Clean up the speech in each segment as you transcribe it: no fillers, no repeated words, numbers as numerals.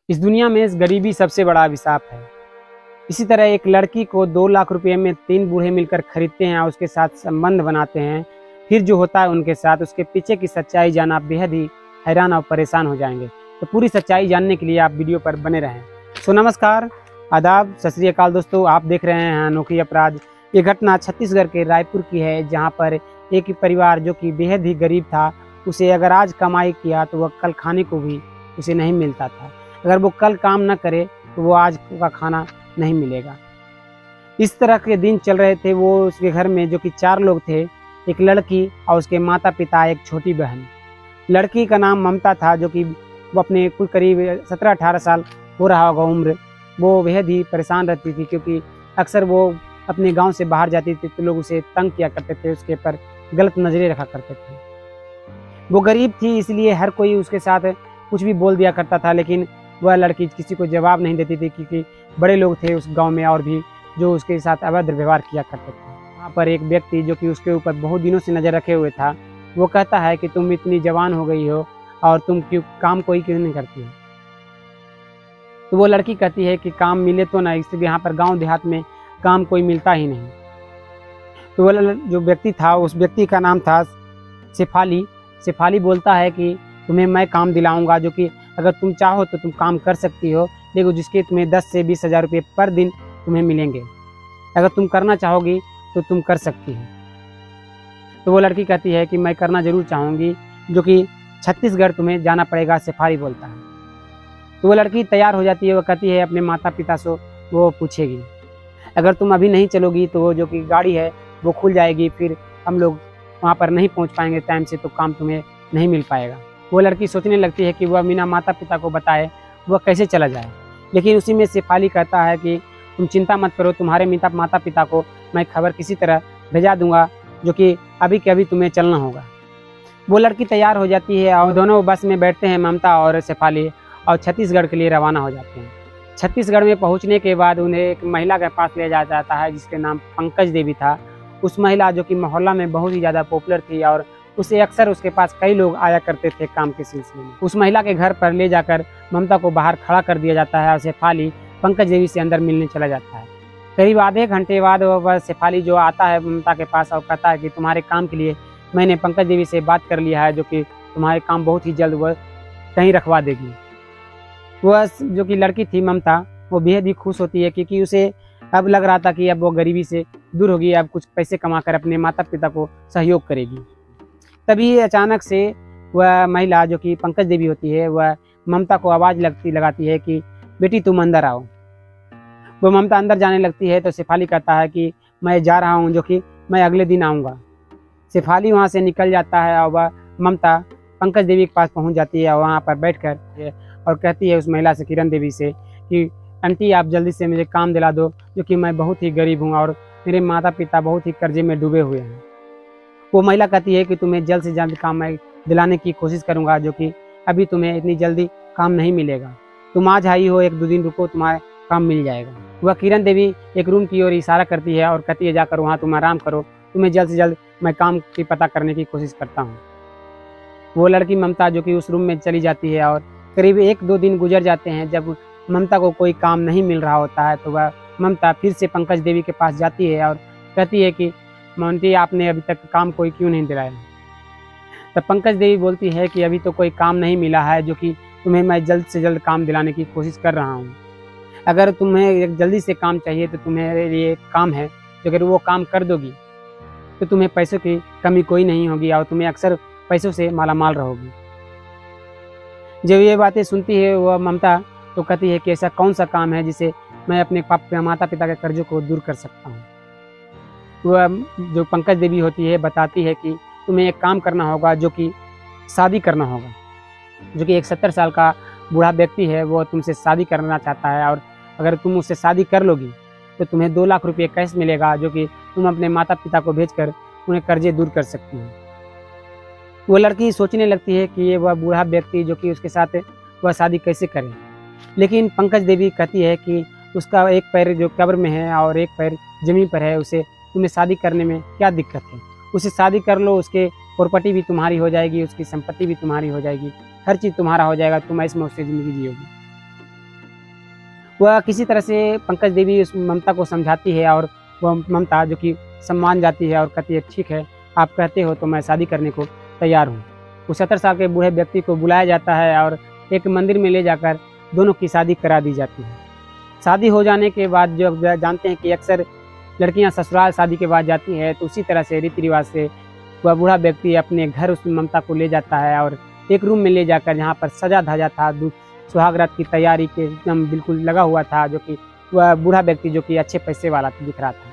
इस दुनिया में गरीबी सबसे बड़ा अभिशाप है। इसी तरह एक लड़की को 2 लाख रुपए में 3 बूढ़े मिलकर खरीदते हैं और उसके साथ संबंध बनाते हैं। फिर जो होता है उनके साथ, उसके पीछे की सच्चाई जाना बेहद ही हैरान और परेशान हो जाएंगे। तो पूरी सच्चाई जानने के लिए आप वीडियो पर बने रहें। नमस्कार, आदाब, सत श्री अकाल दोस्तों, आप देख रहे हैं अनोखी अपराध। ये घटना छत्तीसगढ़ के रायपुर की है, जहाँ पर एक परिवार जो कि बेहद ही गरीब था, उसे अगर आज कमाई किया तो वह कल खाने को भी उसे नहीं मिलता था। अगर वो कल काम न करे तो वो आज का खाना नहीं मिलेगा। इस तरह के दिन चल रहे थे। वो उसके घर में जो कि 4 लोग थे, एक लड़की और उसके माता पिता, एक छोटी बहन। लड़की का नाम ममता था, जो कि वो अपने कुछ करीब 17-18 साल हो रहा होगा उम्र। वो बेहद ही परेशान रहती थी, क्योंकि अक्सर वो अपने गांव से बाहर जाती थी तो लोग उसे तंग किया करते थे, उसके पर गलत नज़रें रखा करते थे। वो गरीब थी, इसलिए हर कोई उसके साथ कुछ भी बोल दिया करता था, लेकिन वह लड़की किसी को जवाब नहीं देती थी, क्योंकि बड़े लोग थे उस गांव में और भी जो उसके साथ अभद्र व्यवहार किया करते थे। वहाँ पर एक व्यक्ति जो कि उसके ऊपर बहुत दिनों से नज़र रखे हुए था, वो कहता है कि तुम इतनी जवान हो गई हो और तुम काम कोई क्यों नहीं करती हो। तो वो लड़की कहती है कि काम मिले तो ना, इसलिए यहाँ पर गाँव देहात में काम कोई मिलता ही नहीं। तो वो जो व्यक्ति था, उस व्यक्ति का नाम था शेफाली। शेफाली बोलता है कि तुम्हें मैं काम दिलाऊंगा, जो कि अगर तुम चाहो तो तुम काम कर सकती हो, लेकिन जिसके तुम्हें 10 से 20 हज़ार रुपये पर दिन तुम्हें मिलेंगे। अगर तुम करना चाहोगी तो तुम कर सकती हो। तो वो लड़की कहती है कि मैं करना ज़रूर चाहूँगी, जो कि छत्तीसगढ़ तुम्हें जाना पड़ेगा, शेफाली बोलता है। तो वो लड़की तैयार हो जाती है। वो कहती है अपने माता पिता से वो पूछेगी, अगर तुम अभी नहीं चलोगी तो वो जो कि गाड़ी है वो खुल जाएगी, फिर हम लोग वहाँ पर नहीं पहुँच पाएंगे टाइम से, तो काम तुम्हें नहीं मिल पाएगा। वो लड़की सोचने लगती है कि वह बिना माता पिता को बताए वह कैसे चला जाए। लेकिन उसी में शेफाली कहता है कि तुम चिंता मत करो, तुम्हारे माता पिता को मैं खबर किसी तरह भेजा दूंगा, जो कि अभी के अभी तुम्हें चलना होगा। वो लड़की तैयार हो जाती है और दोनों बस में बैठते हैं, ममता और शेफाली, और छत्तीसगढ़ के लिए रवाना हो जाते हैं। छत्तीसगढ़ में पहुंचने के बाद उन्हें एक महिला के पास ले जाया जाता है, जिसके नाम पंकज देवी था। उस महिला जो कि मोहल्ला में बहुत ही ज़्यादा पॉपुलर थी और उसे अक्सर उसके पास कई लोग आया करते थे काम के सिलसिले में। उस महिला के घर पर ले जाकर ममता को बाहर खड़ा कर दिया जाता है और शेफाली पंकज देवी से अंदर मिलने चला जाता है। करीब आधे घंटे बाद वह शेफाली जो आता है ममता के पास और कहता है कि तुम्हारे काम के लिए मैंने पंकज देवी से बात कर लिया है, जो कि तुम्हारे काम बहुत ही जल्द वह कहीं रखवा देगी। वह जो कि लड़की थी ममता, वो बेहद ही खुश होती है, क्योंकि उसे अब लग रहा था कि अब वो गरीबी से दूर होगी, अब कुछ पैसे कमाकर अपने माता पिता को सहयोग करेगी। तभी अचानक से वह महिला जो कि पंकज देवी होती है, वह ममता को आवाज़ लगाती है कि बेटी तुम अंदर आओ। वो ममता अंदर जाने लगती है तो शेफाली कहता है कि मैं जा रहा हूँ, जो कि मैं अगले दिन आऊँगा। शेफाली वहाँ से निकल जाता है और वह ममता पंकज देवी के पास पहुँच जाती है और वहाँ पर बैठ कर और कहती है उस महिला से, किरण देवी से, कि आंटी आप जल्दी से मुझे काम दिला दो, जो कि मैं बहुत ही गरीब हूँ और मेरे माता पिता बहुत ही कर्जे में डूबे हुए हैं। वो महिला कहती है कि तुम्हें जल्द से जल्द काम मैं दिलाने की कोशिश करूँगा, जो कि अभी तुम्हें इतनी जल्दी काम नहीं मिलेगा। तुम आज आई हो, 1-2 दिन रुको, तुम्हारा काम मिल जाएगा। वह किरण देवी एक रूम की ओर इशारा करती है और कहती है जाकर वहाँ तुम आराम करो, तुम्हें जल्द से जल्द मैं काम की पता करने की कोशिश करता हूँ। वो लड़की ममता जो कि उस रूम में चली जाती है और करीब 1-2 दिन गुजर जाते हैं। जब ममता को कोई काम नहीं मिल रहा होता है तो वह ममता फिर से पंकज देवी के पास जाती है और कहती है कि आंटी आपने अभी तक काम कोई क्यों नहीं दिलाया। तब पंकज देवी बोलती है कि अभी तो कोई काम नहीं मिला है, जो कि तुम्हें मैं जल्द से जल्द काम दिलाने की कोशिश कर रहा हूँ। अगर तुम्हें एक जल्दी से काम चाहिए तो तुम्हारे लिए एक काम है, जो अगर वो काम कर दोगी तो तुम्हें पैसों की कमी कोई नहीं होगी और तुम्हें अक्सर पैसों से मालामाल रहोगी। जब ये बातें सुनती है वह ममता, तो कहती है कि ऐसा कौन सा काम है जिसे मैं अपने माता पिता के कर्जों को दूर कर सकता हूँ। वह जो पंकज देवी होती है बताती है कि तुम्हें एक काम करना होगा, जो कि शादी करना होगा, जो कि एक 70 साल का बूढ़ा व्यक्ति है, वो तुमसे शादी करना चाहता है और अगर तुम उससे शादी कर लोगी तो तुम्हें 2 लाख रुपये कैश मिलेगा, जो कि तुम अपने माता पिता को भेजकर उन्हें कर्जे दूर कर सकती हो। वो लड़की सोचने लगती है कि ये वह बूढ़ा व्यक्ति जो कि उसके साथ वह शादी कैसे करे, लेकिन पंकज देवी कहती है कि उसका एक पैर जो कब्र में है और एक पैर ज़मीन पर है, उसे तुम्हें शादी करने में क्या दिक्कत है। उसे शादी कर लो, उसके प्रॉपर्टी भी तुम्हारी हो जाएगी, उसकी संपत्ति भी तुम्हारी हो जाएगी, हर चीज़ तुम्हारा हो जाएगा, तुम ऐसे में उससे ज़िंदगी जियोगी। वह किसी तरह से पंकज देवी उस ममता को समझाती है और वह ममता जो कि सम्मान जाती है और कहती है ठीक है, आप कहते हो तो मैं शादी करने को तैयार हूँ। उस 70 साल के बूढ़े व्यक्ति को बुलाया जाता है और एक मंदिर में ले जाकर दोनों की शादी करा दी जाती है। शादी हो जाने के बाद जो जानते हैं कि अक्सर लड़कियां ससुराल शादी के बाद जाती है, तो उसी तरह से रीति रिवाज से वह बूढ़ा व्यक्ति अपने घर उस ममता को ले जाता है और एक रूम में ले जाकर जहाँ पर सजा धजा था, सुहाग रात की तैयारी के एकदम बिल्कुल लगा हुआ था, जो कि वह बूढ़ा व्यक्ति जो कि अच्छे पैसे वाला दिख रहा था।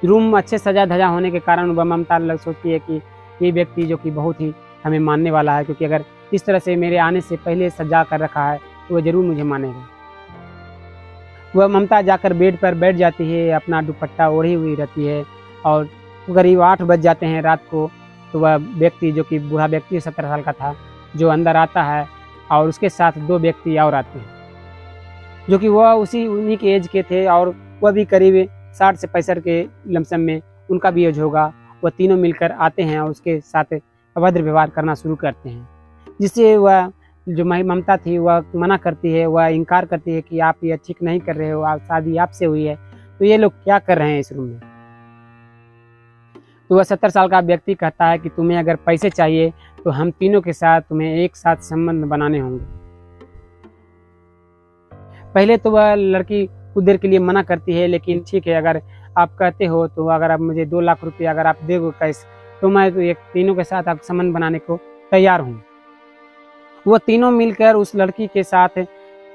रूम अच्छे सजा धजा होने के कारण वह ममता सोचती है कि ये व्यक्ति जो कि बहुत ही हमें मानने वाला है, क्योंकि अगर इस तरह से मेरे आने से पहले सजा कर रखा है तो वह जरूर मुझे मानेगा। वह ममता जाकर बेड पर बैठ जाती है, अपना दुपट्टा ओढ़ी हुई रहती है और करीब 8 बज जाते हैं रात को। तो वह व्यक्ति जो कि बूढ़ा व्यक्ति 70 साल का था, जो अंदर आता है और उसके साथ 2 व्यक्ति और आते हैं, जो कि वह उन्हीं के एज के थे और वह भी करीब 60 से 65 के लमसम में उनका भी एज होगा। वह तीनों मिलकर आते हैं और उसके साथ अभद्र व्यवहार करना शुरू करते हैं, जिससे वह जो ममता थी वह मना करती है, वह इनकार करती है कि आप ये ठीक नहीं कर रहे हो, आप शादी आपसे हुई है, तो ये लोग क्या कर रहे हैं इस रूम में। तो वह 70 साल का व्यक्ति कहता है कि तुम्हें अगर पैसे चाहिए तो हम तीनों के साथ तुम्हें एक साथ संबंध बनाने होंगे। पहले तो वह लड़की कुछ देर के लिए मना करती है, लेकिन ठीक है, अगर आप कहते हो तो अगर आप मुझे 2 लाख रुपये अगर आप दोगे कैश, तो मैं तो एक तीनों के साथ आप संबंध बनाने को तैयार हूँ। वो तीनों मिलकर उस लड़की के साथ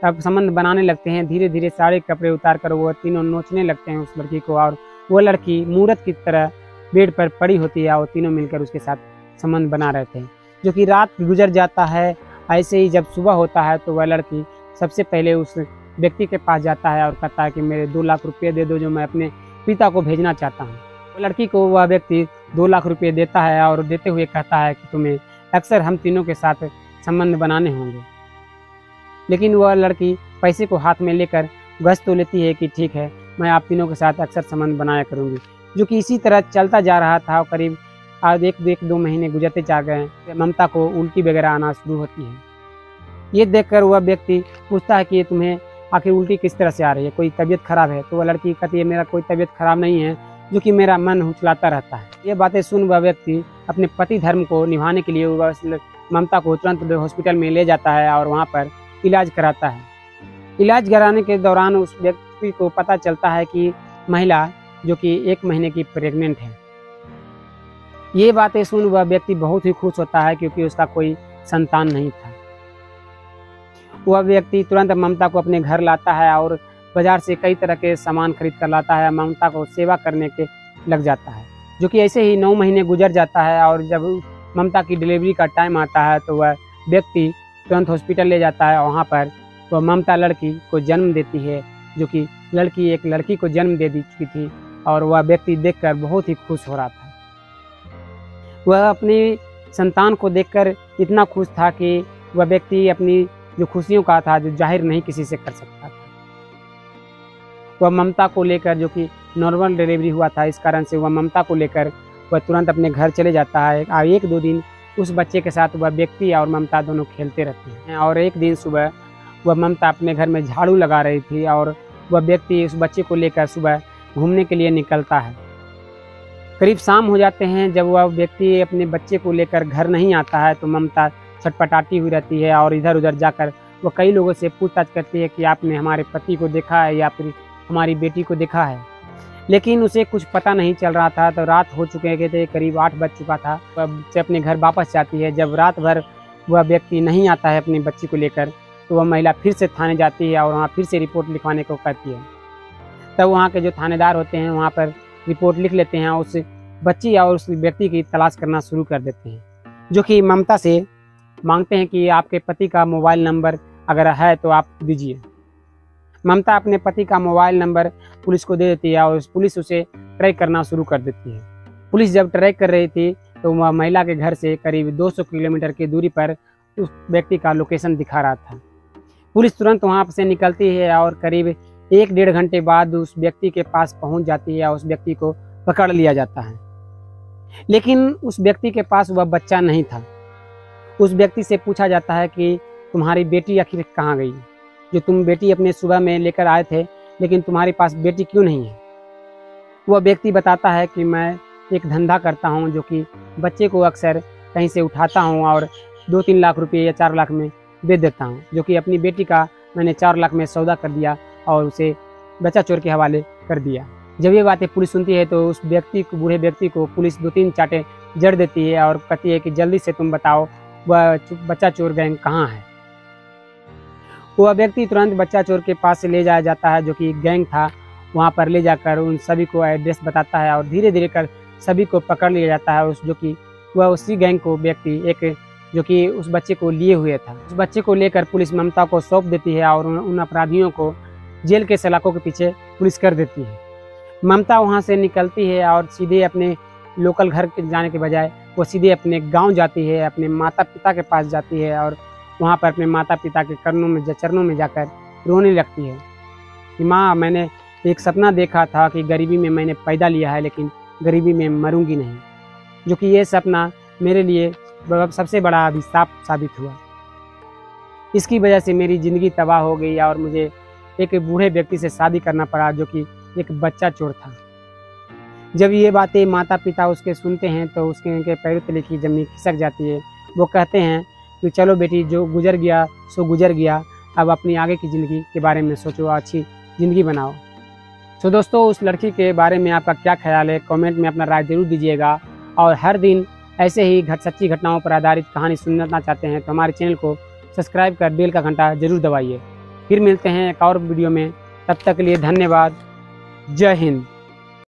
अब संबंध बनाने लगते हैं। धीरे धीरे सारे कपड़े उतार कर वो तीनों नोचने लगते हैं उस लड़की को, और वो लड़की मूर्त की तरह बेड पर पड़ी होती है और तीनों मिलकर उसके साथ संबंध बना रहे थे। जो कि रात गुजर जाता है, ऐसे ही जब सुबह होता है तो वह लड़की सबसे पहले उस व्यक्ति के पास जाता है और कहता है कि मेरे 2 लाख रुपये दे दो, जो मैं अपने पिता को भेजना चाहता हूँ। वो लड़की को वह व्यक्ति 2 लाख रुपये देता है और देते हुए कहता है कि तुम्हें अक्सर हम तीनों के साथ संबंध बनाने होंगे। लेकिन वह लड़की पैसे को हाथ में लेकर गश्त तो लेती है कि ठीक है, मैं आप तीनों के साथ अक्सर संबंध बनाया करूंगी। जो कि इसी तरह चलता जा रहा था। करीब आज 1-2 महीने गुजरते जा गए। ममता को उल्टी वगैरह आना शुरू होती है। ये देखकर वह व्यक्ति पूछता है कि तुम्हें आखिर उल्टी किस तरह से आ रही है, कोई तबीयत खराब है? तो वह लड़की कहती है मेरा कोई तबीयत खराब नहीं है, जो कि मेरा मन हुचलाता रहता है। ये बातें सुन वह व्यक्ति अपने पति धर्म को निभाने के लिए वह ममता को तुरंत हॉस्पिटल में ले जाता है और वहाँ पर इलाज कराता है। इलाज कराने के दौरान उस व्यक्ति को पता चलता है कि महिला जो कि 1 महीने की प्रेग्नेंट है। ये बातें सुन वह व्यक्ति बहुत ही खुश होता है, क्योंकि उसका कोई संतान नहीं था। वह व्यक्ति तुरंत ममता को अपने घर लाता है और बाजार से कई तरह के सामान खरीद कर लाता है। ममता को सेवा करने के लग जाता है। जो कि ऐसे ही 9 महीने गुजर जाता है और जब ममता की डिलीवरी का टाइम आता है तो वह व्यक्ति तुरंत हॉस्पिटल ले जाता है। वहाँ पर वह ममता लड़की को जन्म देती है, जो कि लड़की एक लड़की को जन्म दे दी चुकी थी और वह व्यक्ति देखकर बहुत ही खुश हो रहा था। वह अपनी संतान को देखकर इतना खुश था कि वह व्यक्ति अपनी जो खुशियों का था जो जाहिर नहीं किसी से कर सकता था। वह ममता को लेकर, जो कि नॉर्मल डिलीवरी हुआ था, इस कारण से वह ममता को लेकर वह तुरंत अपने घर चले जाता है। और 1-2 दिन उस बच्चे के साथ वह व्यक्ति और ममता दोनों खेलते रहते हैं। और एक दिन सुबह वह ममता अपने घर में झाड़ू लगा रही थी और वह व्यक्ति उस बच्चे को लेकर सुबह घूमने के लिए निकलता है। करीब शाम हो जाते हैं। जब वह व्यक्ति अपने बच्चे को लेकर घर नहीं आता है तो ममता छटपटाती हुई रहती है और इधर उधर जाकर वह कई लोगों से पूछताछ करती है कि आपने हमारे पति को देखा है या फिर हमारी बेटी को देखा है। लेकिन उसे कुछ पता नहीं चल रहा था। तो रात हो चुके थे, करीब 8 बज चुका था। वह से अपने घर वापस जाती है। जब रात भर वह व्यक्ति नहीं आता है अपनी बच्ची को लेकर, तो वह महिला फिर से थाने जाती है और वहाँ फिर से रिपोर्ट लिखवाने को कहती है। तब वहाँ के जो थानेदार होते हैं वहाँ पर रिपोर्ट लिख लेते हैं, उस बच्ची और उस व्यक्ति की तलाश करना शुरू कर देते हैं। जो कि ममता से मांगते हैं कि आपके पति का मोबाइल नंबर अगर है तो आप दीजिए। ममता अपने पति का मोबाइल नंबर पुलिस को दे देती है और पुलिस उसे ट्रैक करना शुरू कर देती है। पुलिस जब ट्रैक कर रही थी तो वह महिला के घर से करीब 200 किलोमीटर की दूरी पर उस व्यक्ति का लोकेशन दिखा रहा था। पुलिस तुरंत वहाँ से निकलती है और करीब 1-1.5 घंटे बाद उस व्यक्ति के पास पहुँच जाती है और उस व्यक्ति को पकड़ लिया जाता है। लेकिन उस व्यक्ति के पास वह बच्चा नहीं था। उस व्यक्ति से पूछा जाता है कि तुम्हारी बेटी आखिर कहाँ गई? जो तुम बेटी अपने सुबह में लेकर आए थे, लेकिन तुम्हारे पास बेटी क्यों नहीं है? वह व्यक्ति बताता है कि मैं एक धंधा करता हूँ जो कि बच्चे को अक्सर कहीं से उठाता हूँ और 2-3 लाख रुपये या 4 लाख में बेच देता हूँ, जो कि अपनी बेटी का मैंने 4 लाख में सौदा कर दिया और उसे बच्चा चोर के हवाले कर दिया। जब ये बातें पुलिस सुनती है तो उस व्यक्ति को, बूढ़े व्यक्ति को पुलिस 2-3 चाटे जड़ देती है और कहती है कि जल्दी से तुम बताओ वह बच्चा चोर गैंग कहाँ है। वह व्यक्ति तुरंत बच्चा चोर के पास से ले जाया जाता है, जो कि गैंग था। वहाँ पर ले जाकर उन सभी को एड्रेस बताता है और धीरे धीरे कर सभी को पकड़ लिया जाता है। जो कि वह उसी गैंग को व्यक्ति एक जो कि उस बच्चे को लिए हुए था, उस बच्चे को लेकर पुलिस ममता को सौंप देती है और उन अपराधियों को जेल के सलाखों के पीछे पुलिस कर देती है। ममता वहाँ से निकलती है और सीधे अपने लोकल घर के जाने के बजाय वो सीधे अपने गांव जाती है, अपने माता पिता के पास जाती है और वहाँ पर अपने माता पिता के चरणों में जाकर रोने लगती है कि माँ, मैंने एक सपना देखा था कि गरीबी में मैंने पैदा लिया है, लेकिन गरीबी में मरूंगी नहीं, जो कि ये सपना मेरे लिए सबसे बड़ा अभिशाप साबित हुआ। इसकी वजह से मेरी ज़िंदगी तबाह हो गई और मुझे एक बूढ़े व्यक्ति से शादी करना पड़ा, जो कि एक बच्चा चोर था। जब ये बातें माता पिता उसके सुनते हैं तो उनके पैरों तले की जमीन खिसक जाती है। वो कहते हैं कि चलो बेटी, जो गुजर गया सो गुजर गया, अब अपनी आगे की ज़िंदगी के बारे में सोचो, अच्छी ज़िंदगी बनाओ। तो दोस्तों, उस लड़की के बारे में आपका क्या ख्याल है? कमेंट में अपना राय जरूर दीजिएगा। और हर दिन ऐसे ही सच्ची घटनाओं पर आधारित कहानी सुनना चाहते हैं तो हमारे चैनल को सब्सक्राइब कर बेल का घंटा जरूर दबाइए। फिर मिलते हैं एक और वीडियो में, तब तक के लिए धन्यवाद। जय हिंद।